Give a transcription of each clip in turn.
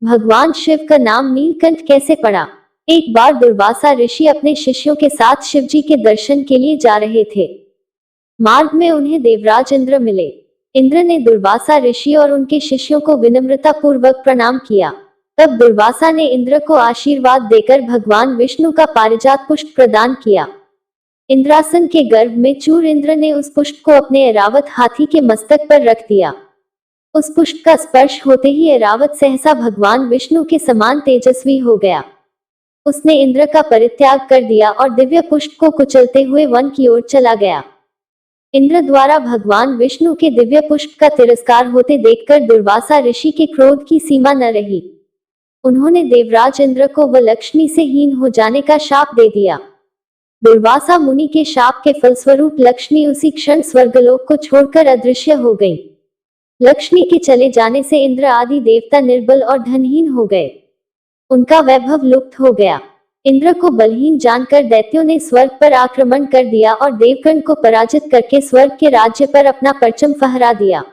भगवान शिव का नाम नीलकंठ कैसे पड़ा? एक बार दुर्वासा ऋषि अपने शिष्यों के साथ शिवजी के दर्शन के लिए जा रहे थे। मार्ग में उन्हें देवराज इंद्र मिले। इंद्र ने दुर्वासा ऋषि और उनके शिष्यों को विनम्रता पूर्वक प्रणाम किया। तब दुर्वासा ने इंद्र को आशीर्वाद देकर भगवान विष्णु का पारिजात पुष्प प्रदान किया। इंद्रासन के गर्भ में चूर इंद्र ने उस पुष्प को अपने ऐरावत हाथी के मस्तक पर रख दिया। उस पुष्प का स्पर्श होते ही ऐरावत सहसा भगवान विष्णु के समान तेजस्वी हो गया। उसने इंद्र का परित्याग कर दिया और दिव्य पुष्प को कुचलते हुए वन की ओर चला गया। इंद्र द्वारा भगवान विष्णु के दिव्य पुष्प का तिरस्कार होते देखकर दुर्वासा ऋषि के क्रोध की सीमा न रही। उन्होंने देवराज इंद्र को व लक्ष्मी से हीन हो जाने का शाप दे दिया। दुर्वासा मुनि के शाप के फलस्वरूप लक्ष्मी उसी क्षण स्वर्गलोक को छोड़कर अदृश्य हो गई। लक्ष्मी के चले जाने से इंद्र आदि देवता निर्बल और धनहीन हो गए। उनका वैभव लुप्त हो गया। इंद्र को बलहीन जानकर दैत्यों ने स्वर्ग पर आक्रमण कर दिया और देवगण को पराजित करके स्वर्ग के राज्य पर अपना परचम फहरा दिया।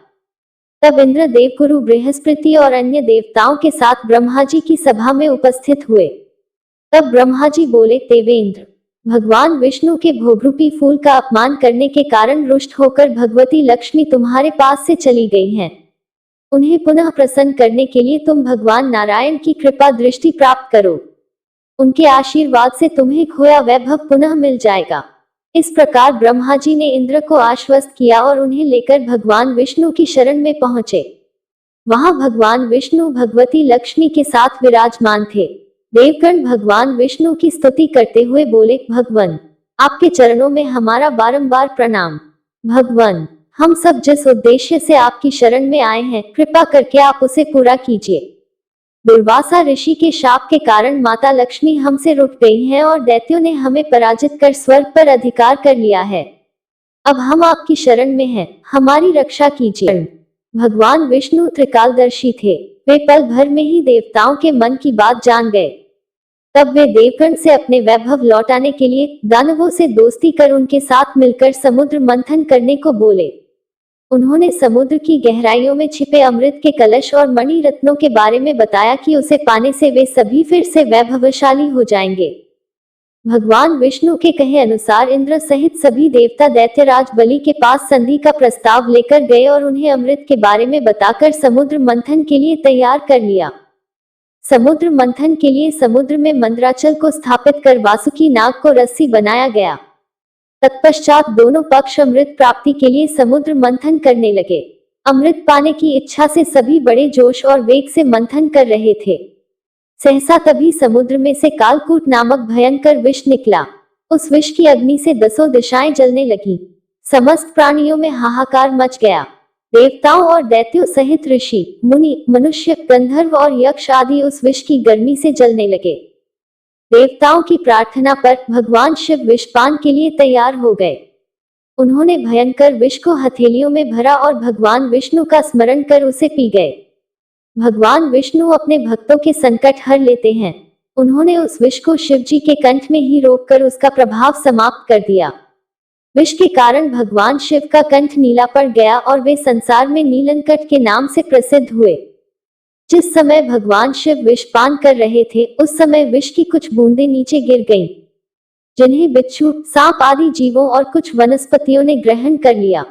तब इंद्र देवगुरु बृहस्पति और अन्य देवताओं के साथ ब्रह्मा जी की सभा में उपस्थित हुए। तब ब्रह्मा जी बोले, देवेंद्र, भगवान विष्णु के भोगरूपी फूल का अपमान करने के कारण रुष्ट होकर भगवती लक्ष्मी तुम्हारे पास से चली गई हैं। उन्हें पुनः प्रसन्न करने के लिए तुम भगवान नारायण की कृपा दृष्टि प्राप्त करो। उनके आशीर्वाद से तुम्हें खोया वैभव पुनः मिल जाएगा। इस प्रकार ब्रह्मा जी ने इंद्र को आश्वस्त किया और उन्हें लेकर भगवान विष्णु की शरण में पहुंचे। वहां भगवान विष्णु भगवती लक्ष्मी के साथ विराजमान थे। देवगण भगवान विष्णु की स्तुति करते हुए बोले, भगवान, आपके चरणों में हमारा बारंबार प्रणाम। भगवान, हम सब जिस उद्देश्य से आपकी शरण में आए हैं, कृपा करके आप उसे पूरा कीजिए। दुर्वासा ऋषि के शाप के कारण माता लक्ष्मी हमसे रुठ गई हैं और दैत्यों ने हमें पराजित कर स्वर्ग पर अधिकार कर लिया है। अब हम आपकी शरण में हैं, हमारी रक्षा कीजिए। भगवान विष्णु त्रिकालदर्शी थे। वे पल भर में ही देवताओं के मन की बात जान गए। तब वे देवगण से अपने वैभव लौटाने के लिए दानवों से दोस्ती कर उनके साथ मिलकर समुद्र मंथन करने को बोले। उन्होंने समुद्र की गहराइयों में छिपे अमृत के कलश और मणि रत्नों के बारे में बताया कि उसे पाने से वे सभी फिर से वैभवशाली हो जाएंगे। भगवान विष्णु के कहे अनुसार इंद्र सहित सभी देवता दैत्यराज बलि के पास संधि का प्रस्ताव लेकर गए और उन्हें अमृत के बारे में बताकर समुद्र मंथन के लिए तैयार कर लिया। समुद्र मंथन के लिए समुद्र में मंदराचल को स्थापित कर वासुकी नाग को रस्सी बनाया गया। तत्पश्चात दोनों पक्ष अमृत प्राप्ति के लिए समुद्र मंथन करने लगे। अमृत पाने की इच्छा से सभी बड़े जोश और वेग से मंथन कर रहे थे। सहसा तभी समुद्र में से कालकूट नामक भयंकर विष निकला। उस विष की अग्नि से 10 दिशाएं जलने लगी। समस्त प्राणियों में हाहाकार मच गया। देवताओं और दैत्यों सहित ऋषि, मुनि, मनुष्य, गंधर्व और यक्ष आदि उस विष की गर्मी से जलने लगे। देवताओं की प्रार्थना पर भगवान शिव विषपान के लिए तैयार हो गए। उन्होंने भयंकर विष को हथेलियों में भरा और भगवान विष्णु का स्मरण कर उसे पी गए। भगवान विष्णु अपने भक्तों के संकट हर लेते हैं। उन्होंने उस विष को शिव जी के कंठ में ही रोककर उसका प्रभाव समाप्त कर दिया। विष के कारण भगवान शिव का कंठ नीला पड़ गया और वे संसार में नीलकंठ के नाम से प्रसिद्ध हुए। जिस समय भगवान शिव विषपान कर रहे थे, उस समय विष की कुछ बूंदें नीचे गिर गईं, जिन्हें बिच्छू, सांप आदि जीवों और कुछ वनस्पतियों ने ग्रहण कर लिया।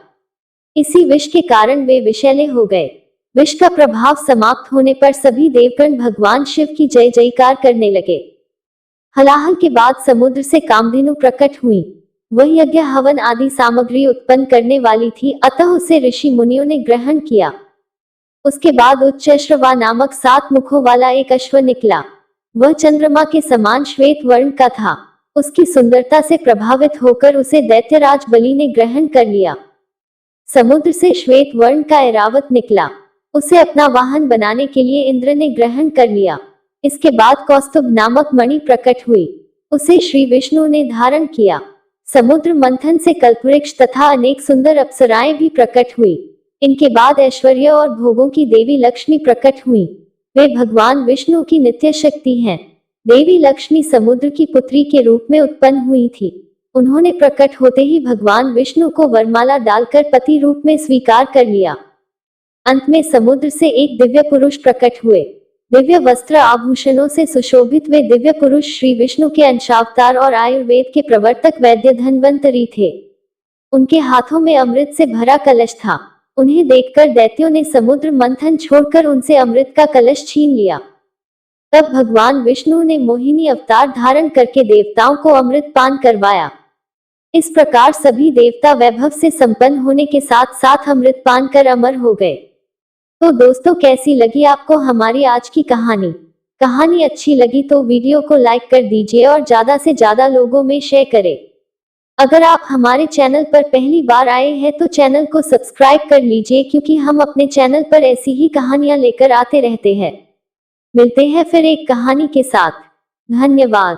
इसी विष के कारण वे विषैले हो गए। विष का प्रभाव समाप्त होने पर सभी देवगण भगवान शिव की जय जयकार करने लगे। हलाहल के बाद समुद्र से कामधेनु प्रकट हुई। वह यज्ञ हवन आदि सामग्री उत्पन्न करने वाली थी, अतः उसे ऋषि मुनियों ने ग्रहण किया। उसके बाद उच्चैश्रवा नामक 7 मुखों वाला एक अश्व निकला। वह चंद्रमा के समान श्वेत वर्ण का था। उसकी सुंदरता से प्रभावित होकर उसे दैत्यराज बलि ने ग्रहण कर लिया। समुद्र से श्वेत वर्ण का ऐरावत निकला। उसे अपना वाहन बनाने के लिए इंद्र ने ग्रहण कर लिया। इसके बाद कौस्तुभ नामक मणि प्रकट हुई। उसे श्री विष्णु ने धारण किया। समुद्र मंथन से कल्पवृक्ष तथा अनेक सुंदर अप्सराएं भी प्रकट हुई। इनके बाद ऐश्वर्य और भोगों की देवी लक्ष्मी प्रकट हुई। वे भगवान विष्णु की नित्य शक्ति हैं। देवी लक्ष्मी समुद्र की पुत्री के रूप में उत्पन्न हुई थी। उन्होंने प्रकट होते ही भगवान विष्णु को वरमाला डालकर पति रूप में स्वीकार कर लिया। अंत में समुद्र से एक दिव्य पुरुष प्रकट हुए। दिव्य वस्त्र आभूषणों से सुशोभित वे दिव्य पुरुष श्री विष्णु के अंशावतार और आयुर्वेद के प्रवर्तक वैद्य धन्वंतरी थे। उनके हाथों में अमृत से भरा कलश था। उन्हें देखकर दैत्यों ने समुद्र मंथन छोड़कर उनसे अमृत का कलश छीन लिया। तब भगवान विष्णु ने मोहिनी अवतार धारण करके देवताओं को अमृत पान करवाया। इस प्रकार सभी देवता वैभव से संपन्न होने के साथ साथ अमृत पान कर अमर हो गए। तो दोस्तों, कैसी लगी आपको हमारी आज की कहानी? कहानी अच्छी लगी तो वीडियो को लाइक कर दीजिए और ज्यादा से ज्यादा लोगों में शेयर करें। अगर आप हमारे चैनल पर पहली बार आए हैं तो चैनल को सब्सक्राइब कर लीजिए, क्योंकि हम अपने चैनल पर ऐसी ही कहानियां लेकर आते रहते हैं। मिलते हैं फिर एक कहानी के साथ। धन्यवाद।